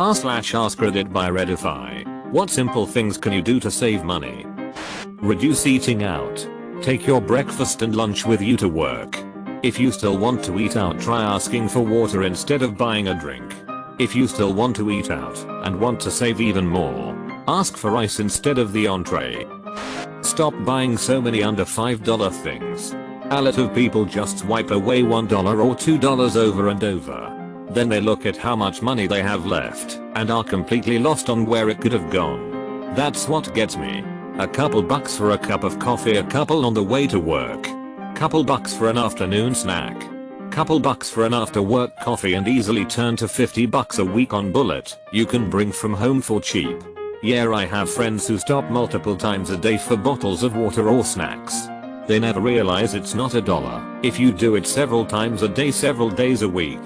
r/AskReddit by Reddify. What simple things can you do to save money? Reduce eating out. Take your breakfast and lunch with you to work. If you still want to eat out, try asking for water instead of buying a drink. If you still want to eat out and want to save even more, ask for rice instead of the entree. Stop buying so many under $5 things. A lot of people just swipe away $1 or $2 over and over. Then they look at how much money they have left and are completely lost on where it could have gone. That's what gets me. A couple bucks for a cup of coffee, a couple on the way to work. Couple bucks for an afternoon snack. Couple bucks for an after work coffee, and easily turn to 50 bucks a week on bullet you can bring from home for cheap. Yeah, I have friends who stop multiple times a day for bottles of water or snacks. They never realize it's not $1 if you do it several times a day, several days a week.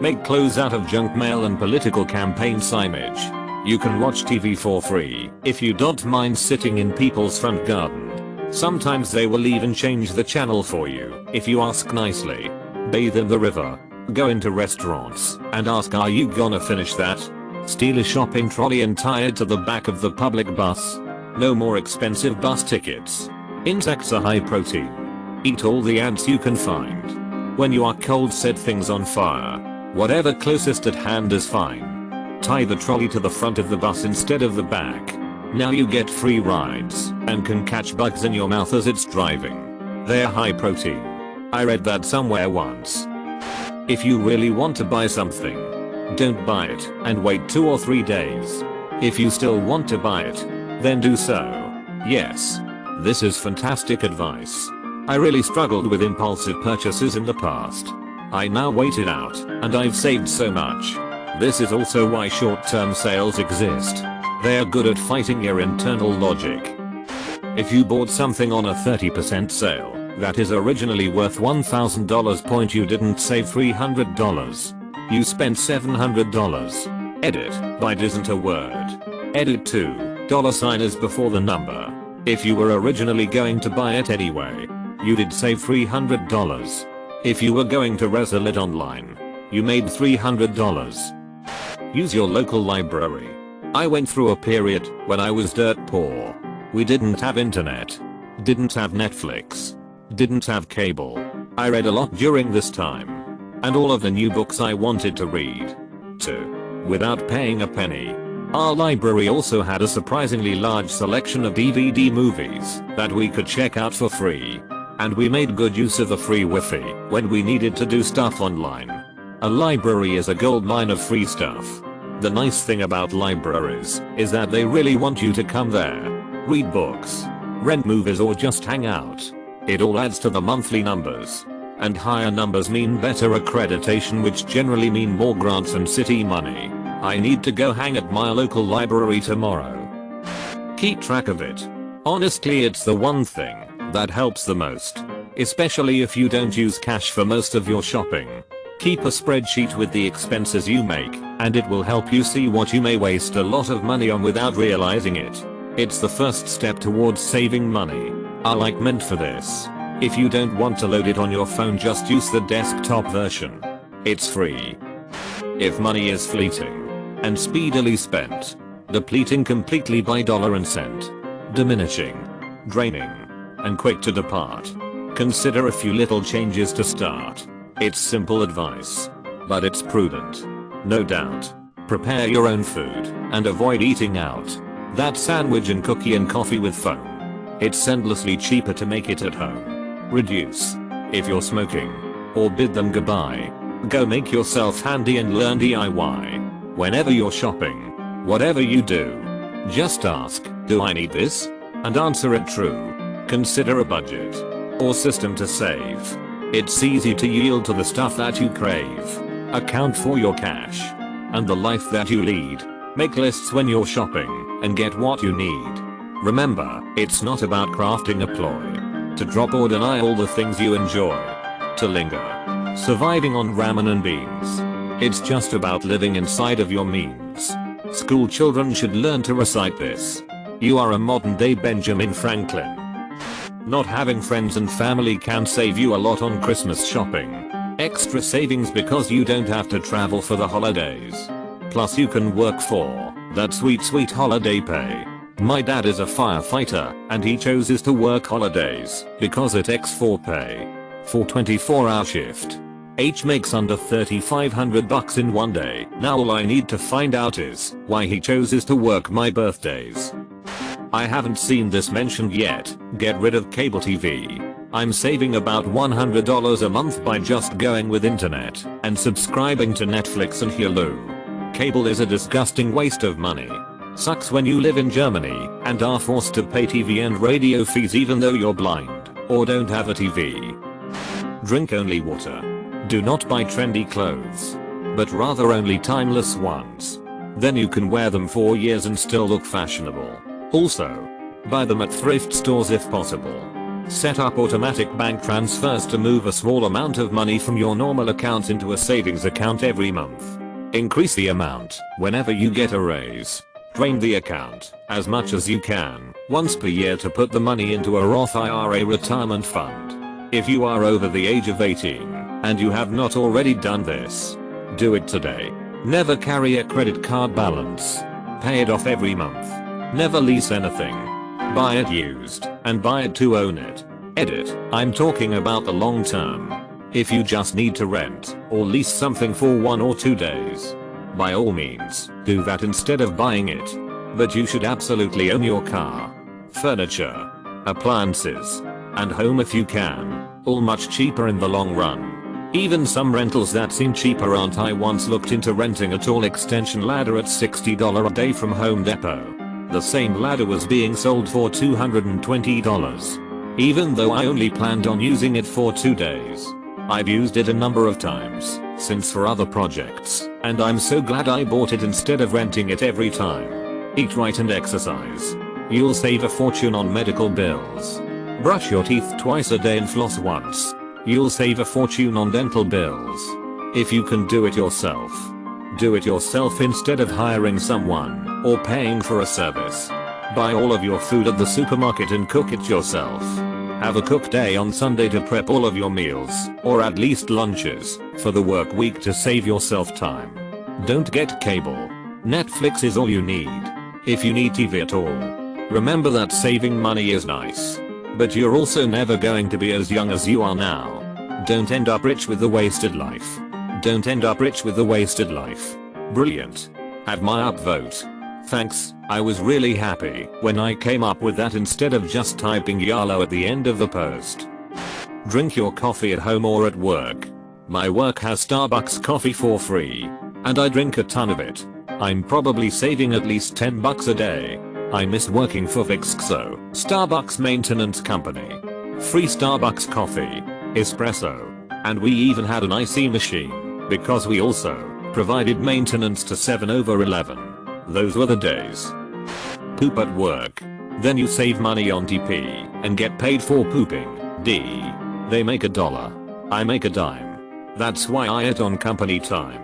Make clothes out of junk mail and political campaign signage. You can watch TV for free if you don't mind sitting in people's front garden. Sometimes they will even change the channel for you if you ask nicely. Bathe in the river. Go into restaurants and ask, are you gonna finish that? Steal a shopping trolley and tie it to the back of the public bus. No more expensive bus tickets. Insects are high protein. Eat all the ants you can find. When you are cold, set things on fire. Whatever closest at hand is fine. Tie the trolley to the front of the bus instead of the back. Now you get free rides and can catch bugs in your mouth as it's driving. They're high protein. I read that somewhere once. If you really want to buy something, don't buy it and wait 2 or 3 days. If you still want to buy it, then do so. Yes. This is fantastic advice. I really struggled with impulsive purchases in the past. I now wait it out and I've saved so much. This is also why short-term sales exist. They are good at fighting your internal logic. If you bought something on a 30% sale that is originally worth $1,000, point you didn't save $300. You spent $700. Edit. Byte isn't a word. Edit $2 is before the number. If you were originally going to buy it anyway, you did save $300. If you were going to resell it online, you made $300. Use your local library. I went through a period when I was dirt poor. We didn't have internet. Didn't have Netflix. Didn't have cable. I read a lot during this time. And all of the new books I wanted to read. Too. Without paying a penny. Our library also had a surprisingly large selection of DVD movies that we could check out for free. And we made good use of the free Wi-Fi when we needed to do stuff online. A library is a goldmine of free stuff. The nice thing about libraries is that they really want you to come there, read books, rent movies, or just hang out. It all adds to the monthly numbers. And higher numbers mean better accreditation, which generally mean more grants and city money. I need to go hang at my local library tomorrow. Keep track of it. Honestly, it's the one thing that helps the most. Especially if you don't use cash for most of your shopping. Keep a spreadsheet with the expenses you make, and it will help you see what you may waste a lot of money on without realizing it. It's the first step towards saving money. I like meant for this. If you don't want to load it on your phone, just use the desktop version. It's free. If money is fleeting and speedily spent, depleting completely by dollar and cent, diminishing, draining, and quick to depart, consider a few little changes to start. It's simple advice, but it's prudent. No doubt. Prepare your own food and avoid eating out. That sandwich and cookie and coffee with foam. It's endlessly cheaper to make it at home. Reduce. If you're smoking, or bid them goodbye. Go make yourself handy and learn DIY. Whenever you're shopping, whatever you do, just ask, do I need this? And answer it true. Consider a budget or system to save. It's easy to yield to the stuff that you crave. Account for your cash and the life that you lead. Make lists when you're shopping and get what you need. Remember, it's not about crafting a ploy to drop or deny all the things you enjoy. To linger, surviving on ramen and beans. It's just about living inside of your means. School children should learn to recite this. You are a modern day Benjamin Franklin. Not having friends and family can save you a lot on Christmas shopping. Extra savings because you don't have to travel for the holidays. Plus you can work for that sweet holiday pay. My dad is a firefighter and he chooses to work holidays because it X4 pay. For 24-hour shift. H makes under $3,500 in one day. Now all I need to find out is why he chooses to work my birthdays. I haven't seen this mentioned yet. Get rid of cable TV. I'm saving about $100 a month by just going with internet and subscribing to Netflix and Hulu. Cable is a disgusting waste of money. Sucks when you live in Germany and are forced to pay TV and radio fees even though you're blind or don't have a TV. Drink only water. Do not buy trendy clothes, but rather only timeless ones. Then you can wear them for years and still look fashionable. Also, buy them at thrift stores if possible. Set up automatic bank transfers to move a small amount of money from your normal account into a savings account every month. Increase the amount whenever you get a raise. Drain the account as much as you can once per year to put the money into a Roth IRA retirement fund. If you are over the age of 18 and you have not already done this, do it today. Never carry a credit card balance. Pay it off every month. Never lease anything. Buy it used and buy it to own it. Edit. I'm talking about the long term. If you just need to rent or lease something for 1 or 2 days, by all means, do that instead of buying it. But you should absolutely own your car, furniture, appliances, and home if you can. All much cheaper in the long run. Even some rentals that seem cheaper aren't. I once looked into renting a tall extension ladder at $60 a day from Home Depot. The same ladder was being sold for $220. Even though I only planned on using it for 2 days. I've used it a number of times since for other projects, and I'm so glad I bought it instead of renting it every time. Eat right and exercise. You'll save a fortune on medical bills. Brush your teeth twice a day and floss once. You'll save a fortune on dental bills. If you can do it yourself, do it yourself instead of hiring someone or paying for a service. Buy all of your food at the supermarket and cook it yourself. Have a cook day on Sunday to prep all of your meals, or at least lunches, for the work week to save yourself time. Don't get cable. Netflix is all you need. If you need TV at all, remember that saving money is nice. But you're also never going to be as young as you are now. Don't end up rich with the wasted life. Don't end up rich with the wasted life. Brilliant. Have my upvote. Thanks, I was really happy when I came up with that instead of just typing YOLO at the end of the post. Drink your coffee at home or at work. My work has Starbucks coffee for free, and I drink a ton of it. I'm probably saving at least $10 a day. I miss working for Vixxo, Starbucks maintenance company. Free Starbucks coffee, espresso, and we even had an IC machine, because we also provided maintenance to 7/11. Those were the days. Poop at work. Then you save money on TP and get paid for pooping. D. They make $1. I make a dime. That's why I eat on company time.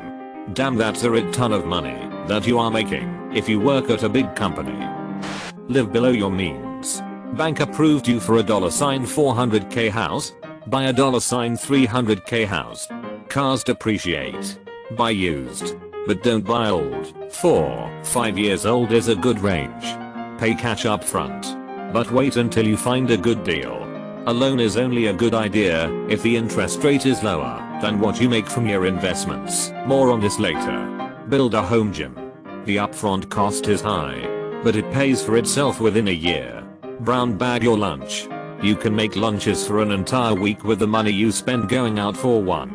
Damn, that's a ton of money that you are making if you work at a big company. Live below your means. Bank approved you for a $400K house? Buy a $300K house. Cars depreciate. Buy used. But don't buy old. 4-5 years old is a good range. Pay cash up front. But wait until you find a good deal. A loan is only a good idea if the interest rate is lower than what you make from your investments. More on this later. Build a home gym. The upfront cost is high, but it pays for itself within a year. Brown bag your lunch. You can make lunches for an entire week with the money you spend going out for one.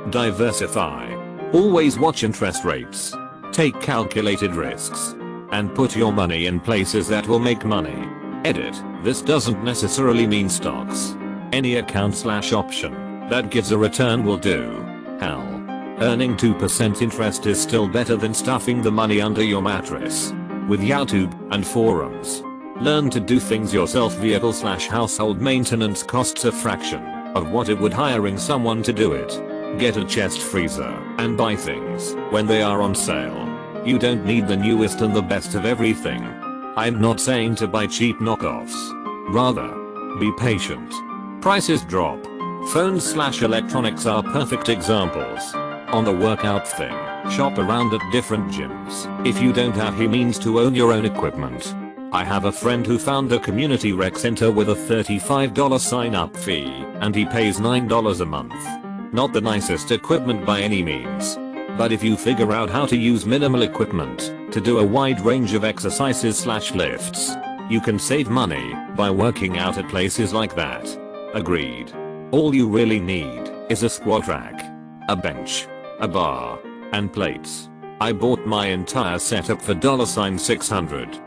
Diversify. Always watch interest rates. Take calculated risks. And put your money in places that will make money. Edit. This doesn't necessarily mean stocks. Any account/option that gives a return will do. Hell, earning 2% interest is still better than stuffing the money under your mattress. With YouTube and forums. Learn to do things yourself. Vehicle/household maintenance costs a fraction of what it would hiring someone to do it. Get a chest freezer and buy things when they are on sale. You don't need the newest and the best of everything. I'm not saying to buy cheap knockoffs. Rather, be patient. Prices drop. Phones/electronics are perfect examples. On the workout thing, Shop around at different gyms if you don't have the means to own your own equipment. I have a friend who found a community rec center with a $35 sign up fee and he pays $9 a month. Not the nicest equipment by any means. But if you figure out how to use minimal equipment to do a wide range of exercises/lifts, you can save money by working out at places like that. Agreed. All you really need is a squat rack, a bench, a bar, and plates. I bought my entire setup for $600.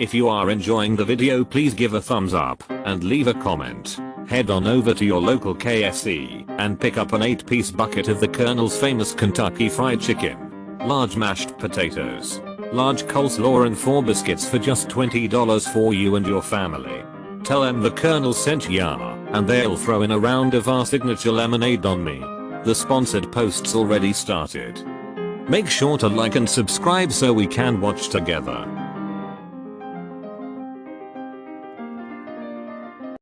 If you are enjoying the video, please give a thumbs up and leave a comment. Head on over to your local KFC and pick up an 8-piece bucket of the Colonel's famous Kentucky Fried Chicken, large mashed potatoes, large coleslaw and 4 biscuits for just $20 for you and your family. Tell them the Colonel sent ya and they'll throw in a round of our signature lemonade on me. The sponsored post's already started. Make sure to like and subscribe so we can watch together.